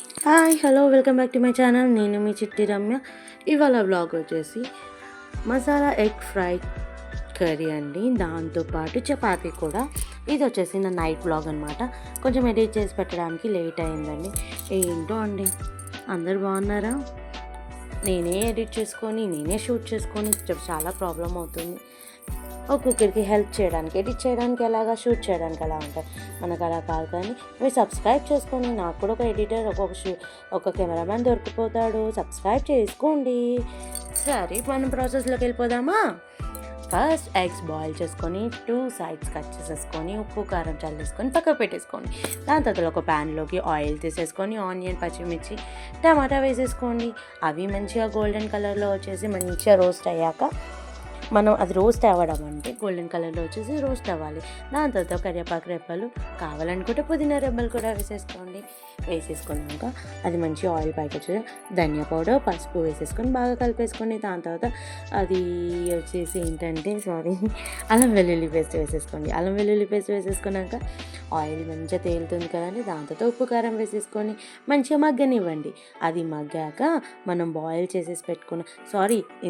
Hi hello welcome back to my channel. నేను మీ చిట్టి రమ్య. ఇవాళ వ్లాగ్ వచ్చేసి మసాలా ఎగ్ ఫ్రై కర్రీ అండి, దాంతోపాటు చపాతీ కూడా. ఇది వచ్చేసి నా నైట్ వ్లాగ్ అనమాట. కొంచెం ఎడిట్ చేసి పెట్టడానికి లేట్ అయిందండి. ఏంటో అండి, అందరు బాగున్నారా? నేనే ఎడిట్ చేసుకొని నేనే షూట్ చేసుకొని చాలా ప్రాబ్లం అవుతుంది. ఒక్కొక్కరికి హెల్ప్ చేయడానికి, ఎడిట్ చేయడానికి ఎలాగా, షూట్ చేయడానికి ఎలా ఉంటుంది. మనకు అలా కాదు. కానీ మీరు సబ్స్క్రైబ్ చేసుకోండి. నాకు కూడా ఒక ఎడిటర్, ఒక కెమెరామ్యాన్ దొరికిపోతాడు. సబ్స్క్రైబ్ చేసుకోండి. సరే, మనం ప్రాసెస్లోకి వెళ్ళిపోదామా? ఫస్ట్ ఎగ్స్ బాయిల్ చేసుకొని 2 sides కట్ చేసేసుకొని ఉప్పు కారం చల్లేసుకొని పక్కకు పెట్టేసుకోండి. దాని తర్వాత ఒక ప్యాన్లోకి ఆయిల్ తీసేసుకొని ఆనియన్, పచ్చిమిర్చి, టమాటా వేసేసుకోండి. అవి మంచిగా గోల్డెన్ కలర్లో వచ్చేసి మంచిగా రోస్ట్ అయ్యాక, మనం అది రోస్ట్ అవ్వడం అంటే గోల్డెన్ కలర్లో వచ్చేసి రోస్ట్ అవ్వాలి. దాని తర్వాత కరివేపాకు రెబ్బలు, కావాలనుకుంటే పుదీనా రెబ్బలు కూడా వేసేసుకున్నాక అది మంచి ఆయిల్ పైకి వచ్చి ధనియా పౌడర్, పసుపు వేసేసుకొని బాగా కలిపేసుకొని, దాని తర్వాత అది వచ్చేసి ఏంటంటే అల్లం వెల్లుల్లి పేస్ట్ వేసేసుకోండి. అల్లం వెల్లుల్లి పేస్ట్ వేసేసుకున్నాక ఆయిల్ మంచిగా తేలుతుంది కదండి. దాని తర్వాత ఉప్పు కారం వేసేసుకొని మంచిగా మగ్గనివ్వండి. అది మగ్గాక మనం బాయిల్ చేసేసి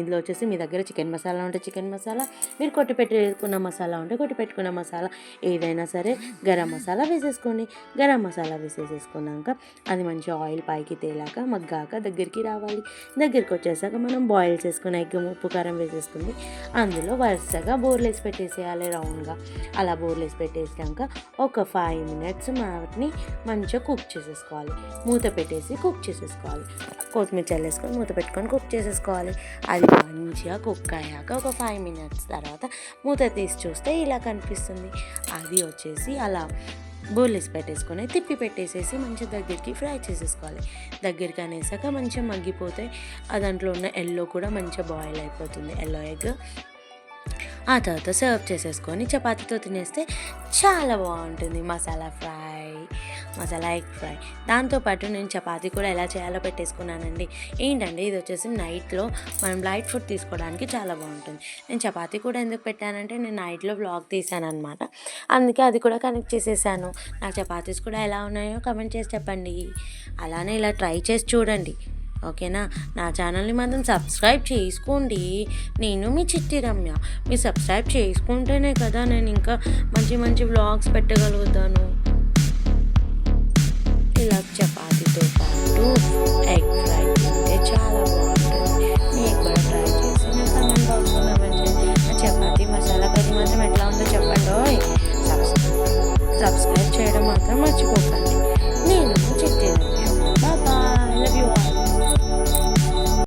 ఇందులో వచ్చేసి మీ దగ్గర చికెన్ మసాలా ఉంటే చికెన్ మసాలా, మీరు కొట్టి పెట్టుకున్న మసాలా ఉంటే కొట్టి పెట్టుకున్న మసాలా ఏదైనా సరే, గరం మసాలా వేసేసుకోండి. గరం మసాలా వేసేసుకున్నాక అది మంచి ఆయిల్ పైకి తేలాక మగ్గాక దగ్గరికి రావాలి. దగ్గరికి వచ్చేసాక మనం బాయిల్ చేసుకున్న ఎగ్, ఉప్పు కారం వేసేసుకుంది. అందులో వరుసగా బోర్లేసి పెట్టేసేయాలి రౌండ్గా. అలా బోర్లేసి పెట్టేసాక ఒక 5 minutes వాటిని మంచిగా కుక్ చేసేసుకోవాలి. మూత పెట్టేసి కుక్ చేసేసుకోవాలి. కొత్తిమీర చల్లేసుకొని మూత పెట్టుకొని కుక్ చేసేసుకోవాలి. అది మంచిగా కుక్ అయ్యాక ఒక 5 minutes తర్వాత మూత తీసి చూస్తే ఇలా కనిపిస్తుంది. అది వచ్చేసి అలా బోర్లేసి పెట్టేసుకొని తిప్పి పెట్టేసేసి మంచి దగ్గరికి ఫ్రై చేసేసుకోవాలి. దగ్గరికి అనేసాక మంచిగా మగ్గిపోతాయి. దాంట్లో ఉన్న ఎల్లో కూడా మంచిగా బాయిల్ అయిపోతుంది, ఎల్లో ఎగ్. ఆ తర్వాత సర్వ్ చేసేసుకొని చపాతీతో తినేస్తే చాలా బాగుంటుంది మసాలా ఎగ్ ఫ్రై. దాంతోపాటు నేను చపాతీ కూడా ఎలా చేయాలో పెట్టేసుకున్నానండి. ఏంటంటే ఇది వచ్చేసి నైట్లో మనం లైట్ ఫుడ్ తీసుకోవడానికి చాలా బాగుంటుంది. నేను చపాతీ కూడా ఎందుకు పెట్టానంటే, నేను నైట్లో వ్లాగ్ తీసాను అనమాట. అందుకే అది కూడా కనెక్ట్ చేసేసాను. నా చపాతీస్ కూడా ఎలా ఉన్నాయో కమెంట్ చేసి చెప్పండి. అలానే ఇలా ట్రై చేసి చూడండి, ఓకేనా? నా ఛానల్ని మాత్రం సబ్స్క్రైబ్ చేసుకోండి. నేను మీ చిట్టి రమ్య. మీరు సబ్స్క్రైబ్ చేసుకుంటేనే కదా నేను ఇంకా మంచి మంచి వ్లాగ్స్ పెట్టగలుగుతాను. ఇలా చపాతీతో పాటు ఎగ్ ఫ్రై తింటే చాలా బాగుంటుంది. మీరు కూడా ట్రై చేసి నా కమెంట్ బాక్స్లో కమెంట్ చేయండి. చపాతీ మసాలా కర్రీ మాత్రం ఎట్లా ఉందో చెప్పండి. సబ్స్క్రైబ్ చేయడం మాత్రం మర్చిపోకండి.